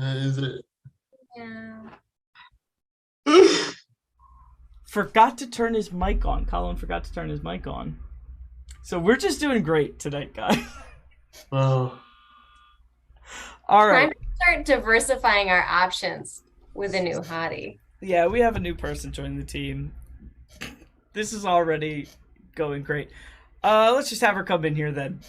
Is it? Yeah. Forgot to turn his mic on. Colin forgot to turn his mic on. So we're just doing great tonight, guys. Well, All Time right. to start diversifying our options with a new hottie. Yeah, we have a new person joining the team. This is already going great. Let's just have her come in here then.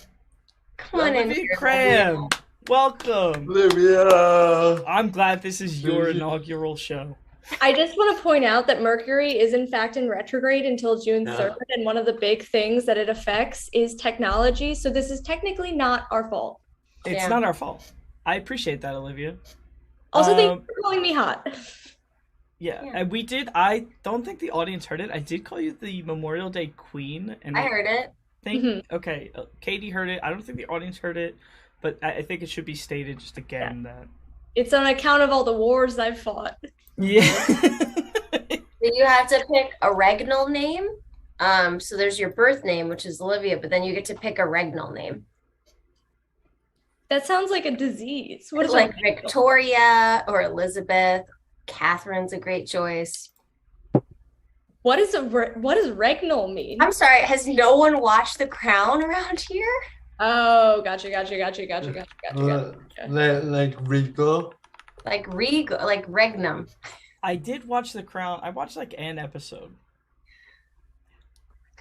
Come on in Olivia here. Kram, welcome. Olivia. I'm glad this is your inaugural show. I just want to point out that Mercury is in fact in retrograde until June 3rd, and one of the big things that it affects is technology. So this is technically not our fault. It's not our fault. I appreciate that, Olivia. Also, thank you for calling me hot. Yeah, and we did. I don't think the audience heard it. I did call you the Memorial Day Queen, and I heard it. Okay, Katie heard it. I don't think the audience heard it, but I think it should be stated just again that it's on account of all the wars I've fought. Yeah. So you have to pick a regnal name. So there's your birth name, which is Olivia, but then you get to pick a regnal name. That sounds like a disease. What is like Victoria or Elizabeth? Catherine's a great choice. What does regnal mean? I'm sorry, has no one watched The Crown around here? Oh, gotcha. Like Rico. Like Regnum. I did watch The Crown. I watched like an episode.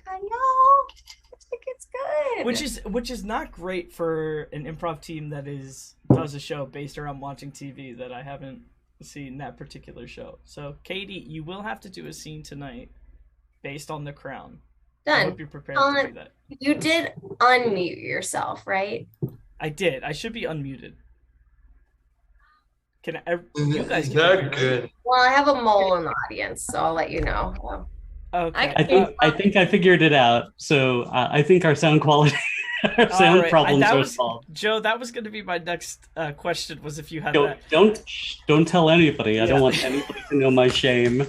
I know. I think it's good. Which is not great for an improv team that does a show based around watching TV that I haven't seen that particular show. So Katie, you will have to do a scene tonight based on The Crown. Done. I hope you're prepared to do that. You did unmute yourself, right? I did. I should be unmuted. Can I? You guys Is that good? Well, I have a mole in the audience, so I'll let you know. Okay. I think I figured it out. So I think our sound quality, our sound problems are solved. Joe, that was going to be my next question. Was if you had don't tell anybody. I don't want anybody to know my shame.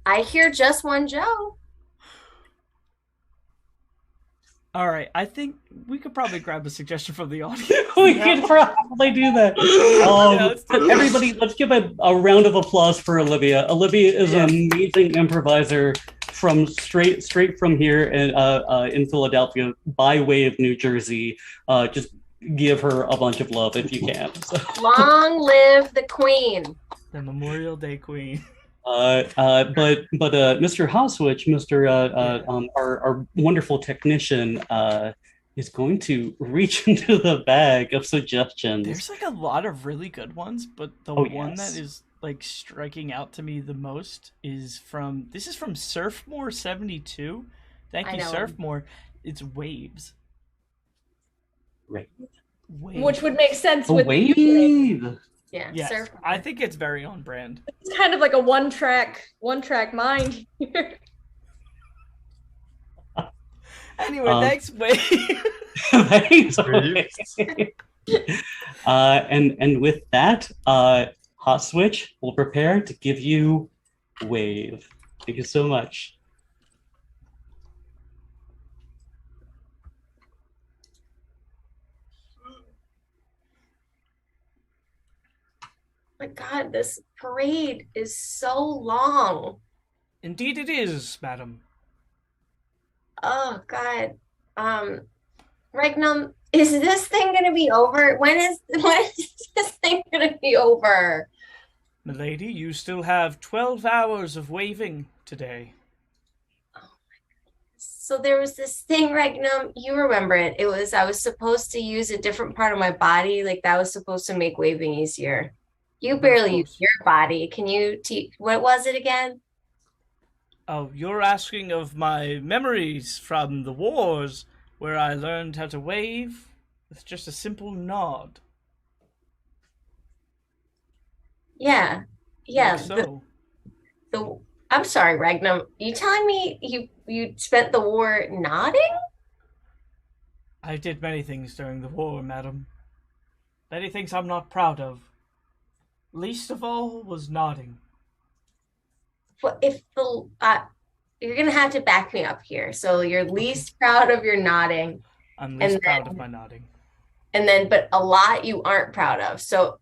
I hear just one Joe. All right, I think we could probably grab a suggestion from the audience. We could probably do that. Everybody, let's give a round of applause for Olivia. Olivia is an amazing improviser from straight from here in Philadelphia by way of New Jersey. Just give her a bunch of love if you can. So. Long live the Queen. The Memorial Day Queen. But Mr. Hoswich, our wonderful technician, is going to reach into the bag of suggestions. There's like a lot of really good ones, but the one that is like striking out to me the most is from Surfmore72. Thank you, Surfmore. It's Waves. Right. Which would make sense with Wave. Yeah, yes, I think it's very on brand. It's kind of like a one track mind here. Anyway, thanks, Wave. Thanks, Wave. And with that, Hot Switch will prepare to give you Wave. Thank you so much. My God, this parade is so long. Indeed it is, madam. Oh, God. Regnum, is this thing going to be over? When is this thing going to be over? Milady, you still have 12 hours of waving today. Oh, my goodness. So there was this thing, Regnum, you remember it. I was supposed to use a different part of my body. Like that was supposed to make waving easier. You barely use your body. Can you teach? What was it again? Oh, you're asking of my memories from the wars where I learned how to wave with just a simple nod. Yeah. Like so. I'm sorry, Regnum. You telling me you spent the war nodding? I did many things during the war, madam. Many things I'm not proud of. Least of all was nodding. Well, you're gonna have to back me up here. So you're least proud of your nodding. I'm least proud of my nodding. And then, but a lot you aren't proud of. So,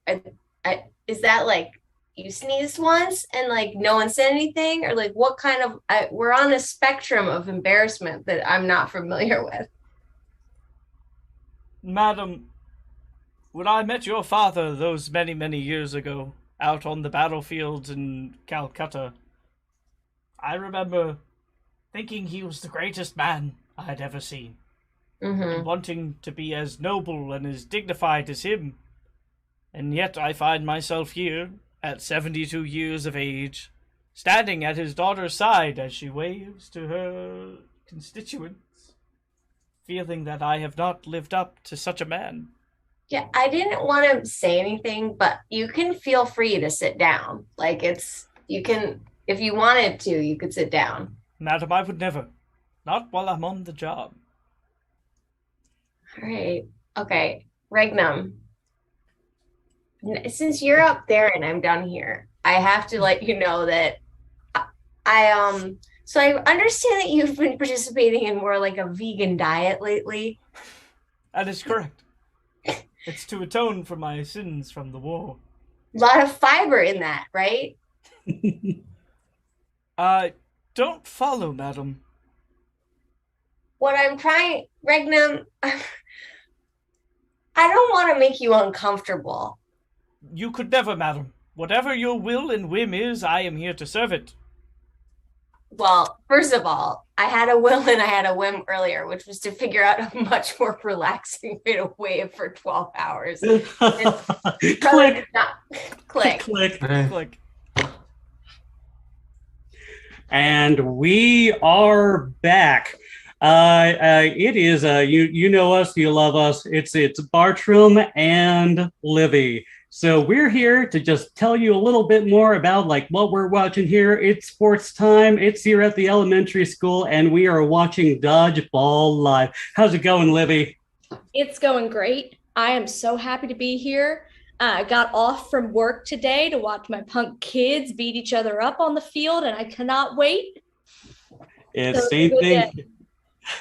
is is that like you sneezed once and like no one said anything, or like what kind of we're on a spectrum of embarrassment that I'm not familiar with. Madam, when I met your father those many, many years ago, out on the battlefields in Calcutta, I remember thinking he was the greatest man I had ever seen, and wanting to be as noble and as dignified as him. And yet I find myself here, at 72 years of age, standing at his daughter's side as she waves to her constituents, feeling that I have not lived up to such a man. Yeah, I didn't want to say anything, but you can feel free to sit down. Like you can, if you wanted to, you could sit down. Madam, I would never. Not while I'm on the job. All right. Okay. Regnum. Since you're up there and I'm down here, I have to let you know that so I understand that you've been participating in more like a vegan diet lately. That is correct. It's to atone for my sins from the war. A lot of fiber in that, right? Don't follow, madam. What I'm trying, Regnum, I don't want to make you uncomfortable. You could never, madam. Whatever your will and whim is, I am here to serve it. Well, first of all, I had a will and I had a whim earlier, which was to figure out a much more relaxing way to wave for 12 hours. Click. Click. Click. Click. And we are back. It is you know us, you love us. It's Bartram and Livy. So we're here to just tell you a little bit more about like what we're watching here. It's sports time. It's here at the elementary school, and we are watching Dodgeball live. How's it going, Livy? It's going great. I am so happy to be here. I got off from work today to watch my punk kids beat each other up on the field, and I cannot wait. It's same thing.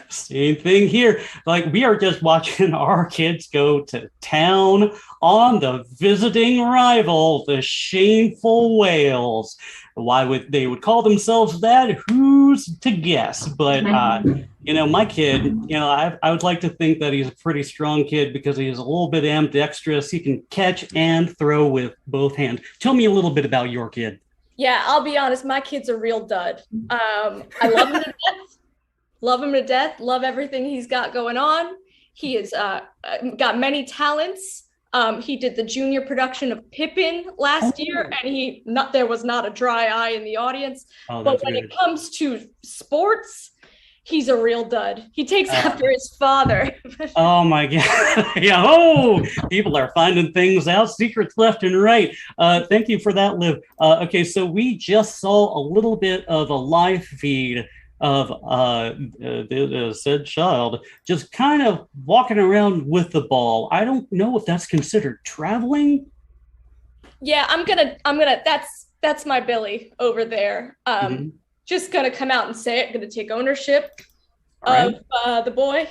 Same thing here. Like, we are just watching our kids go to town on the visiting rival, the Shameful Whales. Why would they would call themselves that? Who's to guess? But my kid, I would like to think that he's a pretty strong kid because he's a little bit ambidextrous. He can catch and throw with both hands. Tell me a little bit about your kid. Yeah, I'll be honest. My kid's a real dud. I love him to death. Love him to death. Love everything he's got going on. He has got many talents. He did the junior production of Pippin last year, and there was not a dry eye in the audience. But when it comes to sports, he's a real dud. He takes after his father. Oh my God. Yeah. Oh, people are finding things out, secrets left and right. Thank you for that, Liv. Okay, so we just saw a little bit of a live feed of said child just kind of walking around with the ball. I don't know if that's considered traveling. Yeah, I'm gonna that's my Billy over there. Just gonna come out and say it, gonna take ownership of the boy.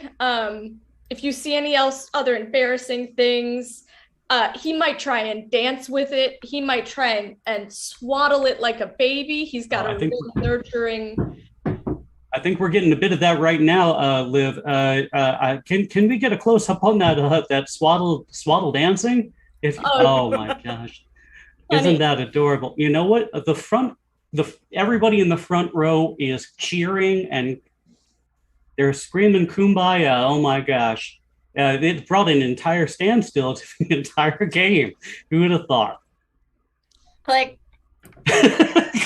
If you see any other embarrassing things, he might try and dance with it. He might try and swaddle it like a baby. He's got a real nurturing. I think we're getting a bit of that right now, Liv. Can we get a close up on that swaddle dancing? Oh my gosh, isn't that adorable? You know what? Everybody in the front row is cheering and they're screaming "Kumbaya!" Oh my gosh, it brought an entire standstill to the entire game. Who would have thought? Click.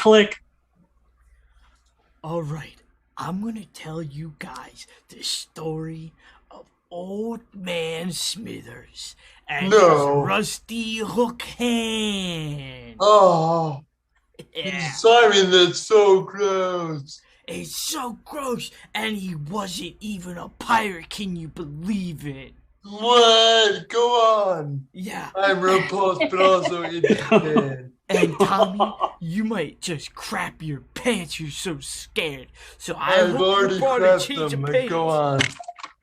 Click. All right. I'm going to tell you guys the story of Old Man Smithers and his rusty hook hand. Oh, Yeah. Simon, that's so gross. It's so gross, and he wasn't even a pirate. Can you believe it? What? Go on. Yeah. I'm repulsed, but also interested. And Tommy, you might just crap your pants. You're so scared. So I've already crapped them, but go on.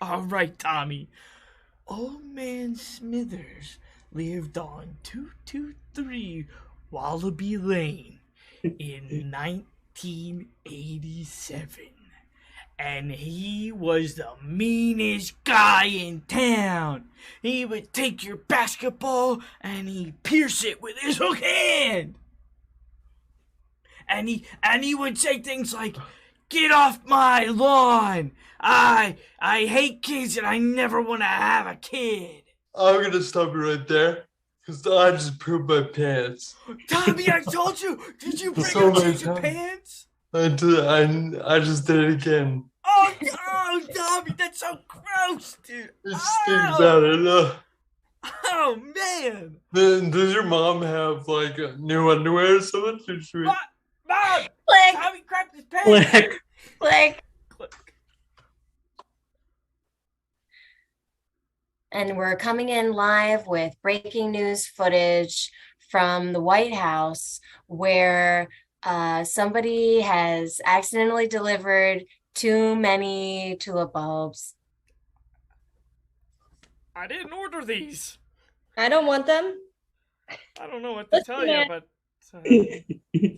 All right, Tommy. Old Man Smithers lived on 223 Wallaby Lane in 1987. And he was the meanest guy in town. He would take your basketball and he'd pierce it with his hook hand. And he would say things like, "Get off my lawn. I hate kids and I never want to have a kid." I'm gonna stop you right there, because I just pooped my pants. Tommy, I told you. Did you bring So a many change of times. pants? I just did it again. Oh, Tommy, that's so gross, dude. It stinks out enough. Oh, man. Then does your mom have like new underwear or something? Should we... Mom, Click, Tommy crapped his pants. Click. click. Click. And we're coming in live with breaking news footage from the White House where somebody has accidentally delivered too many tulip bulbs. I didn't order these. I don't want them. I don't know what to Listen, tell you, man. but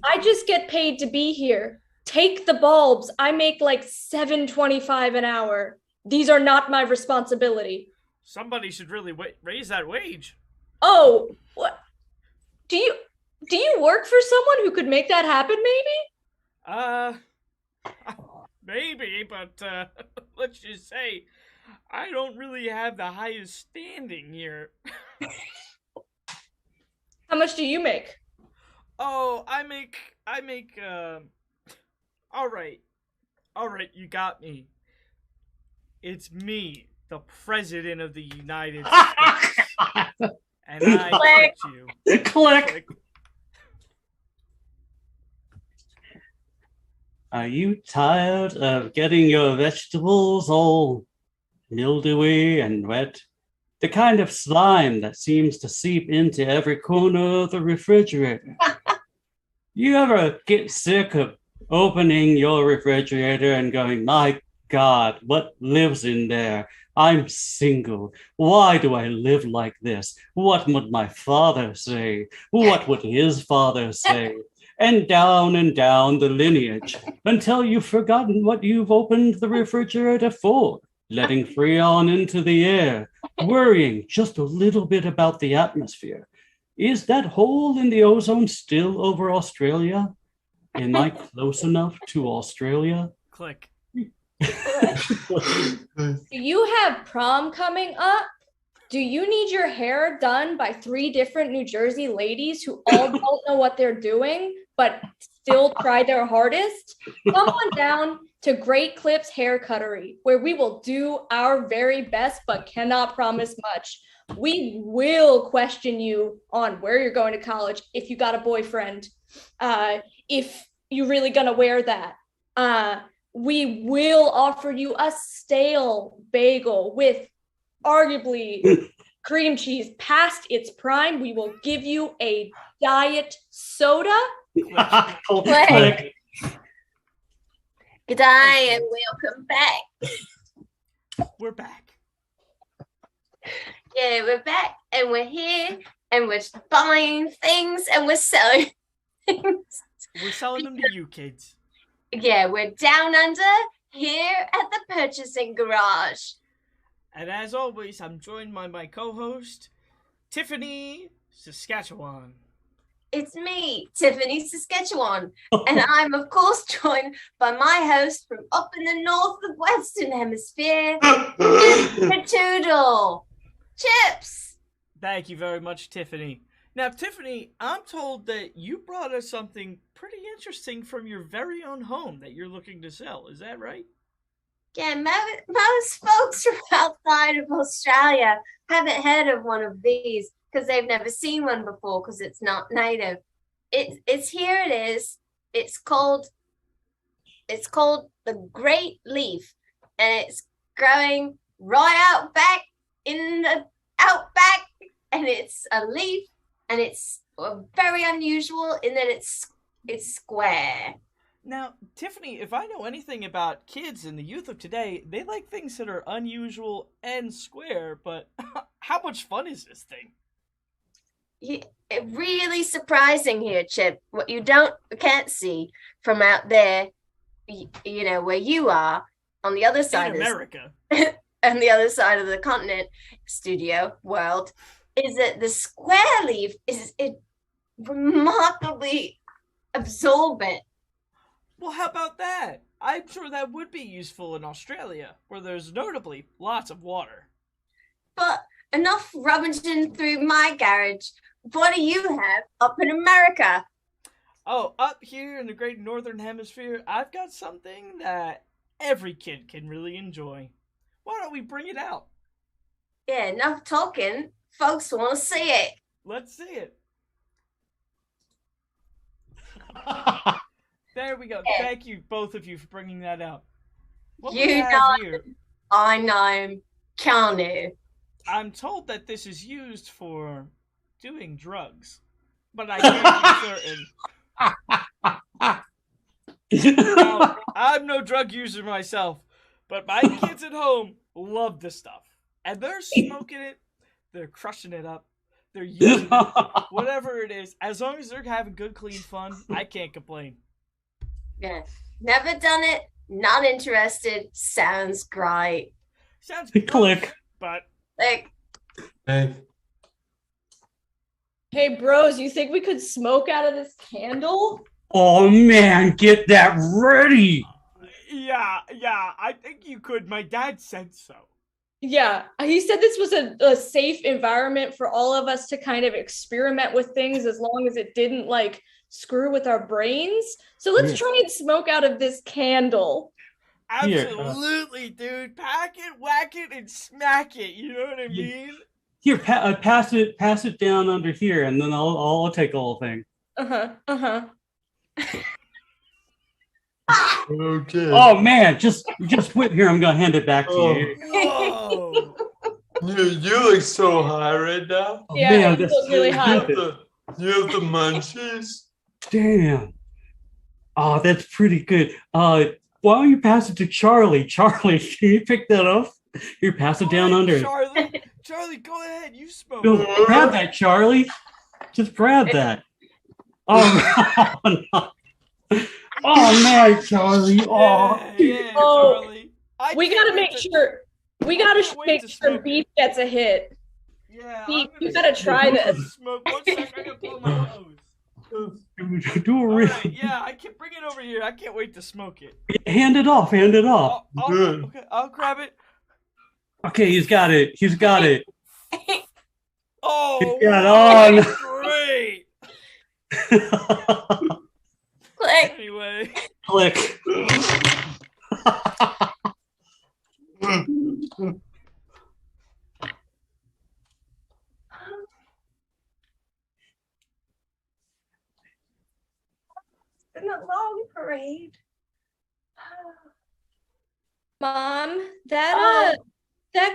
I just get paid to be here. Take the bulbs. I make like $7.25 an hour. These are not my responsibility. somebody should really raise that wage. Oh, what? Do you work for someone who could make that happen, maybe? Maybe, but let's just say I don't really have the highest standing here. How much do you make? Oh, I make, all right, you got me. It's me, the President of the United States. And I Click. hate you. Click. Are you tired of getting your vegetables all mildewy and wet? The kind of slime that seems to seep into every corner of the refrigerator. You ever get sick of opening your refrigerator and going, my God, what lives in there? I'm single. Why do I live like this? What would my father say? What would his father say? And down the lineage until you've forgotten what you've opened the refrigerator for, letting Freon into the air, worrying just a little bit about the atmosphere. Is that hole in the ozone still over Australia? Am I close enough to Australia? Click. Do you have prom coming up? Do you need your hair done by 3 different New Jersey ladies who all don't know what they're doing, but still try their hardest? Come on down to Great Clips Hair Cuttery, where we will do our very best, but cannot promise much. We will question you on where you're going to college, if you got a boyfriend, if you're really gonna wear that. We will offer you a stale bagel with arguably cream cheese past its prime. We will give you a diet soda. Click. Good day and welcome back. We're back. Yeah, we're back and we're here and we're buying things and we're selling things. We're selling them to you kids. Yeah, we're down under here at the purchasing garage. And as always, I'm joined by my co-host, Tiffany Saskatchewan. It's me, Tiffany Saskatchewan, and I'm of course joined by my host from up in the north of Western Hemisphere, Mr. Toodle. Chips! Thank you very much, Tiffany. Now, Tiffany, I'm told that you brought us something pretty interesting from your very own home that you're looking to sell. Is that right? Yeah, most folks from outside of Australia haven't heard of one of these because they've never seen one before because it's not native. It's here it is. It's called the Great Leaf, and it's growing right out back in the outback, and it's a leaf, and it's very unusual in that it's square. Now, Tiffany, if I know anything about kids and the youth of today, they like things that are unusual and square, but how much fun is this thing? really surprising here, Chip. What you can't see from out there, you know, where you are on the other side In of America. on the other side of the continent, studio world, is that the square leaf is remarkably absorbent. Well, how about that? I'm sure that would be useful in Australia, where there's notably lots of water. But enough rummaging through my garage. What do you have up in America? Oh, up here in the great northern hemisphere, I've got something that every kid can really enjoy. Why don't we bring it out? Yeah, enough talking. Folks want to see it. Let's see it. There we go. Yeah. Thank you, both of you, for bringing that out. What we You have know, here, I know. Keanu. I'm told that this is used for doing drugs, but I can't be certain. Now, I'm no drug user myself, but my kids at home love this stuff. And they're smoking it, they're crushing it up, they're using it, whatever it is. As long as they're having good, clean fun, I can't complain. Yeah. Never done it. Not interested. Sounds great. Sounds Click. but Like, Hey, Hey, bros, you think we could smoke out of this candle? Oh man, get that ready. yeah, I think you could. My dad said so. Yeah, he said this was a safe environment for all of us to kind of experiment with things as long as it didn't like screw with our brains. So let's try and smoke out of this candle. Here, Absolutely, dude. Pack it, whack it, and smack it. You know what I mean? Here, pass it down under here, and then I'll take the whole thing. okay. Oh man, just wait here. I'm gonna hand it back to you. Whoa. You look so high right now. Oh, Yeah, man, it that's feels really You high. have you have the munchies. damn. Oh, that's pretty good. Why don't you pass it to Charlie? Charlie, can you pick that up? Here, pass it down under. Charlie, go ahead. You smoke. Go, grab that, Charlie. Just grab that. Oh, no. Oh man, Charlie. Oh, Yeah, Oh, Charlie. We gotta make sure Beef gets a hit. Yeah, Beef, I'm you gonna gotta try this. smoke. 1 second, I gotta blow my nose. do a All real. right, yeah, I can bring it over here. I can't wait to smoke it. Hand it off. Hand it off. Good. Okay, I'll grab it. Okay, he's got it. He's got it. Oh, got wow, on. great. click. Anyway, Click. It's been a long parade. Mom, that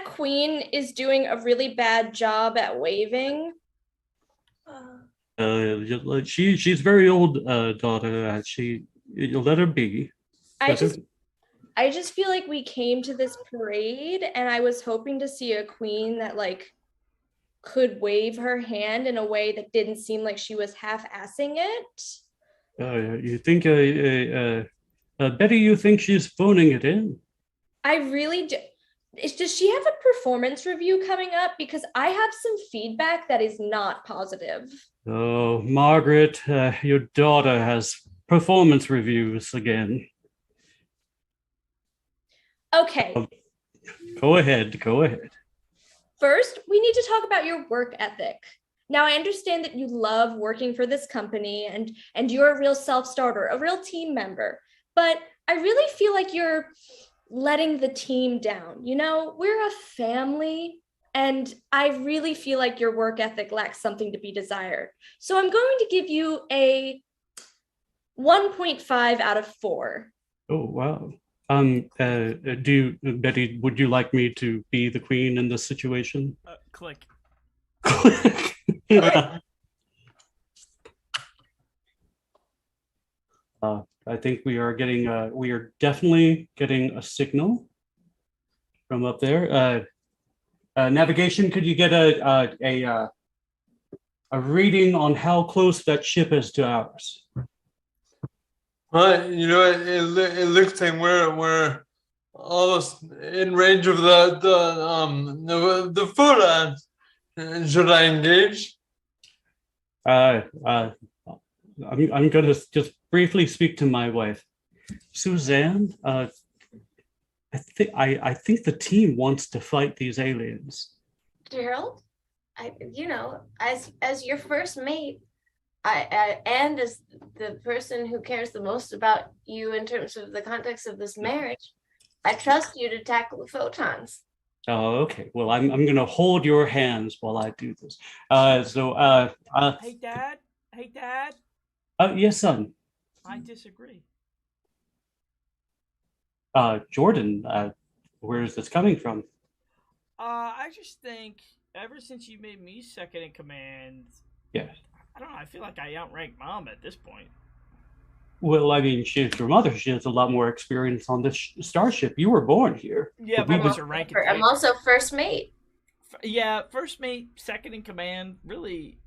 queen is doing a really bad job at waving. She's very old, daughter. You let her be. I just feel like we came to this parade and I was hoping to see a queen that like could wave her hand in a way that didn't seem like she was half-assing it. You think, Betty? You think she's phoning it in? I really do. Does she have a performance review coming up? Because I have some feedback that is not positive. Oh, Margaret, your daughter has performance reviews again. Okay. Go ahead. First, we need to talk about your work ethic. Now, I understand that you love working for this company and you're a real self-starter, a real team member, but I really feel like you're letting the team down. You know, we're a family and I really feel like your work ethic lacks something to be desired. So I'm going to give you a 1.5 out of 4. Oh, wow. Betty, would you like me to be the queen in this situation? click. I think we are definitely getting a signal from up there. Navigation, could you get a a reading on how close that ship is to ours. Well, you know, it looks like we're almost in range of the photons. Should I engage? I'm going to just briefly speak to my wife, Suzanne. I think the team wants to fight these aliens. Gerald, as your first mate, and as the person who cares the most about you in terms of the context of this marriage, I trust you to tackle the photons. Oh, okay. Well, I'm going to hold your hands while I do this. Hey, Dad. Hey, Dad. Yes, son. I disagree. Jordan, where is this coming from? I just think ever since you made me second in command, Yeah. I don't know. I feel like I outrank Mom at this point. Well, I mean, she's your mother. She has a lot more experience on this starship. You were born here. Yeah, but what's your rank? I'm also first mate. Yeah, first mate, second in command. Really,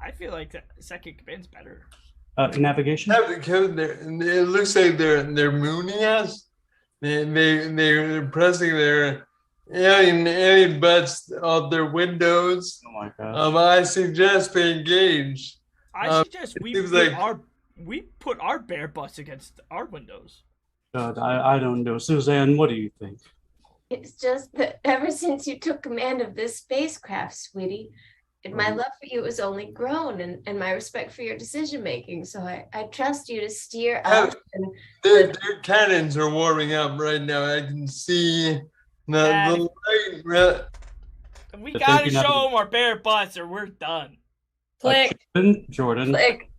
I feel like second command's better. Navigation? It looks like they're mooning us. They're pressing their alien butts out their windows. Oh my god. I suggest we engage. I suggest we put our bare butts against our windows. God, I don't know. Suzanne, what do you think? It's just that ever since you took command of this spacecraft, sweetie, my love for you has only grown, and my respect for your decision making. So I trust you to steer up. Their cannons are warming up right now. I can see the light. We gotta show them our bare butts, or we're done. Click. Jordan. Click.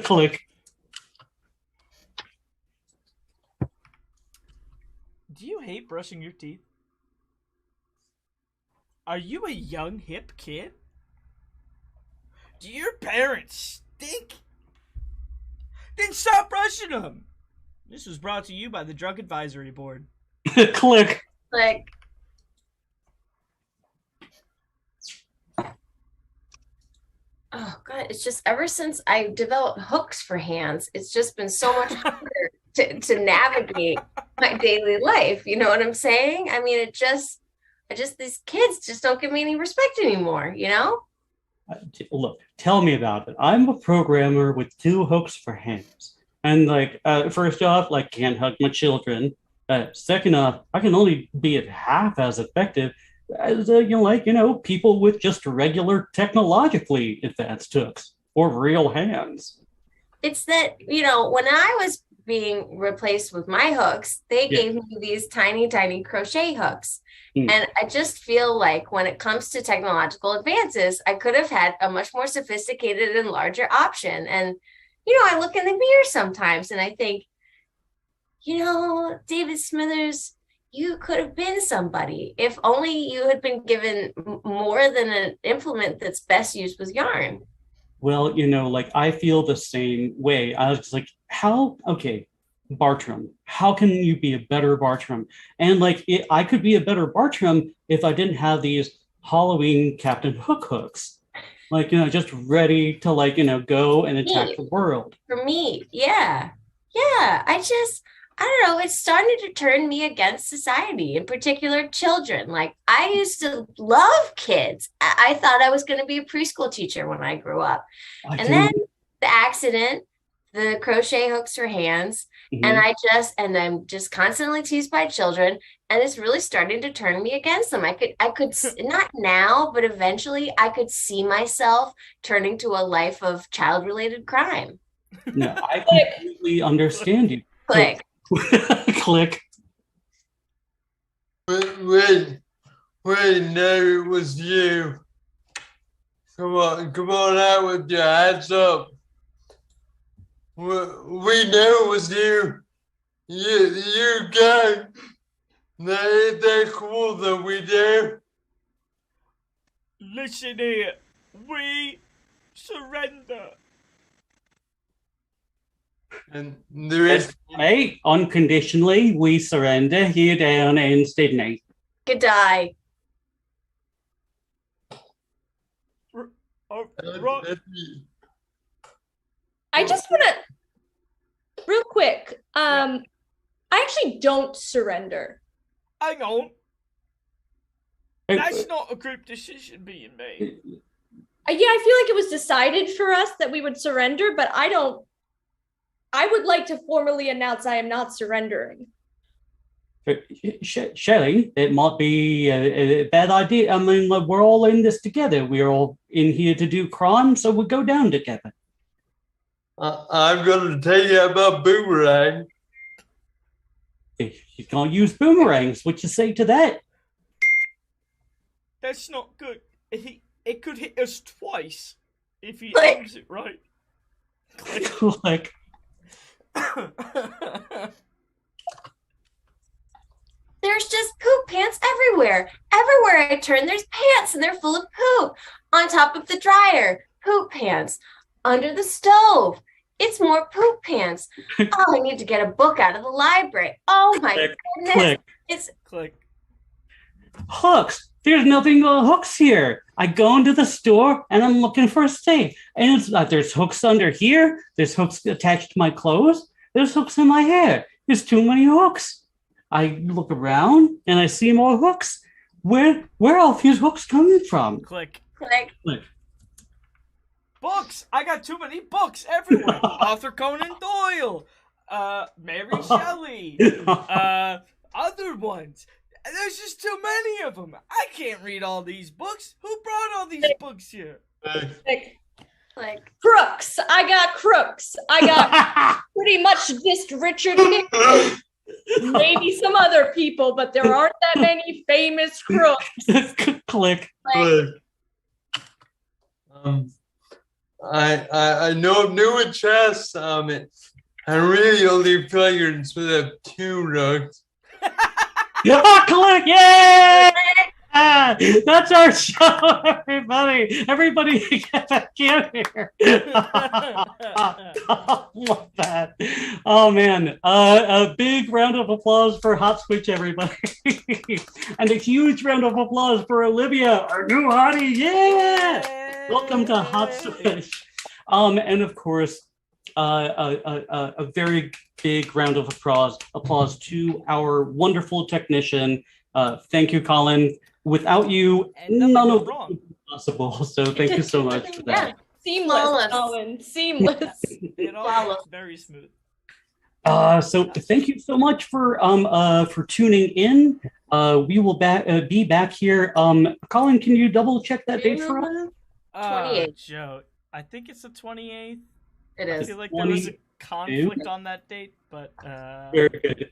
Click. Do you hate brushing your teeth? Are you a young, hip kid? Do your parents stink? Then stop brushing them! This was brought to you by the Drug Advisory Board. Click. Click. Oh God, it's just ever since I developed hooks for hands, it's just been so much harder to navigate my daily life. You know what I'm saying? I mean, these kids just don't give me any respect anymore, you know? Look, tell me about it. I'm a programmer with 2 hooks for hands. And first off, can't hug my children. Second off, I can only be at half as effective as people with just regular technologically advanced hooks or real hands. It's that, when I was being replaced with my hooks, they gave me these tiny crochet hooks. And I just feel like when it comes to technological advances, I could have had a much more sophisticated and larger option. And, I look in the mirror sometimes and I think, David Smithers, you could have been somebody if only you had been given more than an implement that's best used with yarn. Well, I feel the same way. I was just like, Bartram, how can you be a better Bartram? And I could be a better Bartram if I didn't have these Halloween Captain Hook hooks. Just ready to go and attack the world. For me, yeah. I don't know, it's starting to turn me against society, in particular children. I used to love kids. I thought I was going to be a preschool teacher when I grew up. Then the accident, the crochet hooks for hands, and I'm just constantly teased by children, and it's really starting to turn me against them. I could not now, but eventually I could see myself turning to a life of child-related crime. No, I completely understand you. Click. Click. Wait, no, it was you. Come on out with your hands up. We know it was you. You go. They're cool that we do. Listen here. We surrender. And there is unconditionally, we surrender here down in Sydney. Good die. I just want to, real quick, I actually don't surrender. Hang on. That's not a group decision being made. Yeah, I feel like it was decided for us that we would surrender, but I would like to formally announce I am not surrendering. Shelley, it might be a bad idea. I mean, like, we're all in this together. We're all in here to do crime, so we go down together. I'm going to tell you about Boomerang. If you can't use boomerangs, what you say to that? That's not good. It could hit us twice if he Click. aims it right. Like, There's just poop pants everywhere. Everywhere I turn, there's pants and they're full of poop. On top of the dryer, poop pants. Under the stove, it's more poop pants. Oh, I need to get a book out of the library. Oh my goodness. click. It's Click. Hooks. There's nothing but hooks here. I go into the store and I'm looking for a safe. And it's there's hooks under here. There's hooks attached to my clothes. There's hooks in my hair. There's too many hooks. I look around and I see more hooks. Where are these hooks coming from? Click. like Books! I got too many books everywhere. Arthur Conan Doyle. Mary Shelley. Other ones. There's just too many of them. I can't read all these books. Who brought all these books here? like Crooks. I got crooks. I got pretty much just Richard Nixon. Maybe some other people, but there aren't that many famous crooks. Click. I know I'm new at chess. I really only figured with a 2 rooks. Yeah, click! Yay! That's our show, everybody. Everybody get back in here. I love that. Oh man. A big round of applause for Hot Switch, everybody. And a huge round of applause for Olivia, our new hottie. Yeah! Welcome to Hot Switch. And of course, a very big round of applause to our wonderful technician. Thank you, Colin. Without you, none of it would be possible. So thank you so much for that. Seamless, Colin. Seamless. It all looks very smooth. So thank you so much for tuning in. We will be back here. Colin, can you double check that date for us? 28th. Joe, I think it's the 28th. it I is. feel like there was a conflict on that date, but Very good.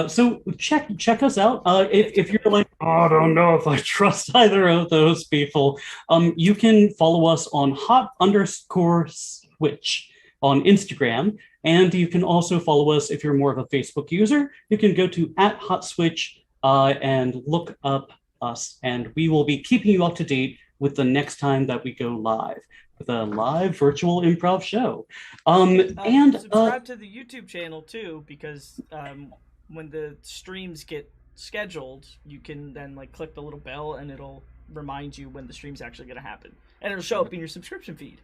So check us out. If you're like, oh, I don't know if I trust either of those people, you can follow us on hot_switch on Instagram, and you can also follow us if you're more of a Facebook user. You can go to @hotswitch and look up us, and we will be keeping you up to date with the next time that we go live with a live virtual improv show. And subscribe to the YouTube channel too, because when the streams get scheduled, you can then like click the little bell and it'll remind you when the stream's actually going to happen, and it'll show up in your subscription feed.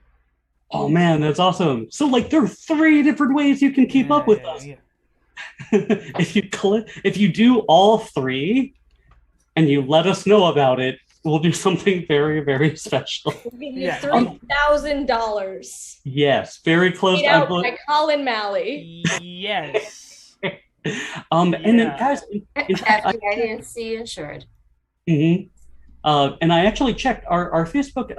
oh man, that's awesome. So like there are 3 different ways you can keep up with us. Yeah. If you do all 3 and you let us know about it, we'll do something very, very special. We'll give you Yeah. $3,000. Yes, very close. Paid out by Colin Mallee. Yes. And then guys, in fact, FDIC insured. and I actually checked our Facebook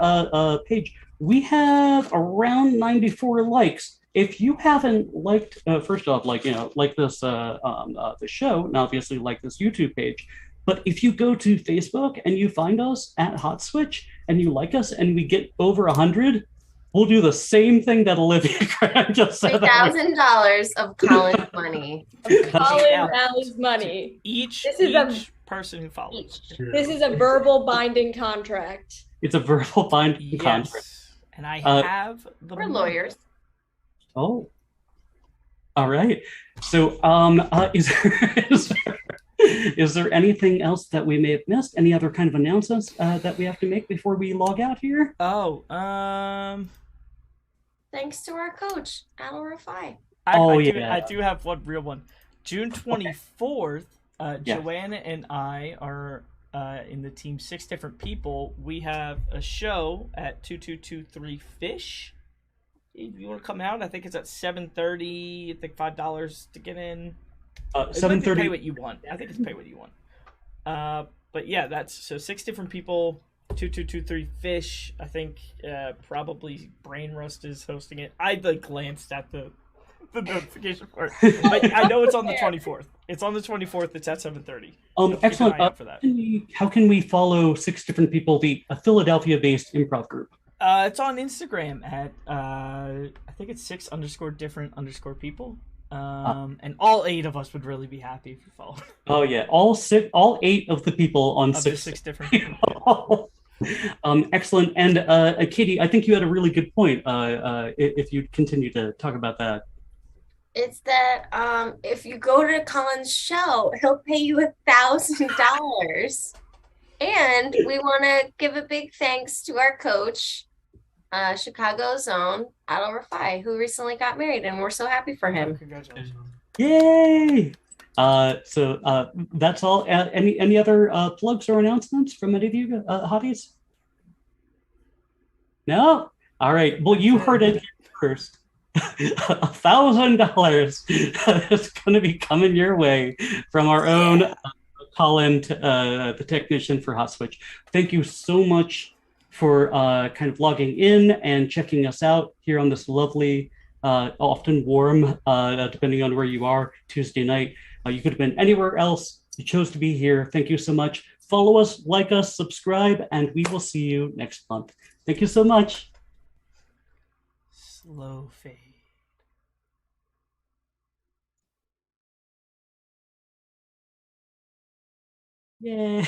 page. We have around 94 likes. If you haven't liked, first off, like this the show, and obviously like this YouTube page. But if you go to Facebook and you find us at Hot Switch and you like us and we get over 100, we'll do the same thing that Olivia Kram just said. $3,000 of Colin's money. Colin Mallee's money. Each person who follows. This is a verbal binding contract. It's a verbal binding contract. Yes. And I have the We're lawyers. Oh, all right. So, is Is there anything else that we may have missed? Any other kind of announcements that we have to make before we log out here? Oh, Thanks to our coach, Al Rafai. I do have one real one. June 24th, Yeah. Joanna and I are in the team 6 different people. We have a show at 2223 Fish. If you want to come out, I think it's at 7:30. I think $5 to get in. 7:30. Pay what you want. I think it's pay what you want. But yeah, that's so 6 different people. 2223 Fish. I think probably Brain Rust is hosting it. I glanced at the notification for it. But I know it's on the 24th. It's on the 24th. It's at 7:30. Excellent. Keep an eye out for that. How can we follow 6 different people, a Philadelphia-based improv group? It's on Instagram at I think it's 6_different_people. And all 8 of us would really be happy if you follow. Oh yeah, all 8 of the people on Of the 6 6 different people. Excellent. And Katie, I think you had a really good point. If you continue to talk about that. It's that if you go to Colin's show, he'll pay you $1,000. And we want to give a big thanks to our coach, Chicago's own Al Rafai, who recently got married, and we're so happy for him. Congratulations. Yay! So that's all. Any other plugs or announcements from any of you hotties? No? All right. Well, you heard it here first. $1,000 is going to be coming your way from our own Colin, the technician for Hot Switch. Thank you so much for kind of logging in and checking us out here on this lovely, often warm, depending on where you are, Tuesday night. You could have been anywhere else. You chose to be here. Thank you so much. Follow us, like us, subscribe, and we will see you next month. Thank you so much. Slow fade. Yay.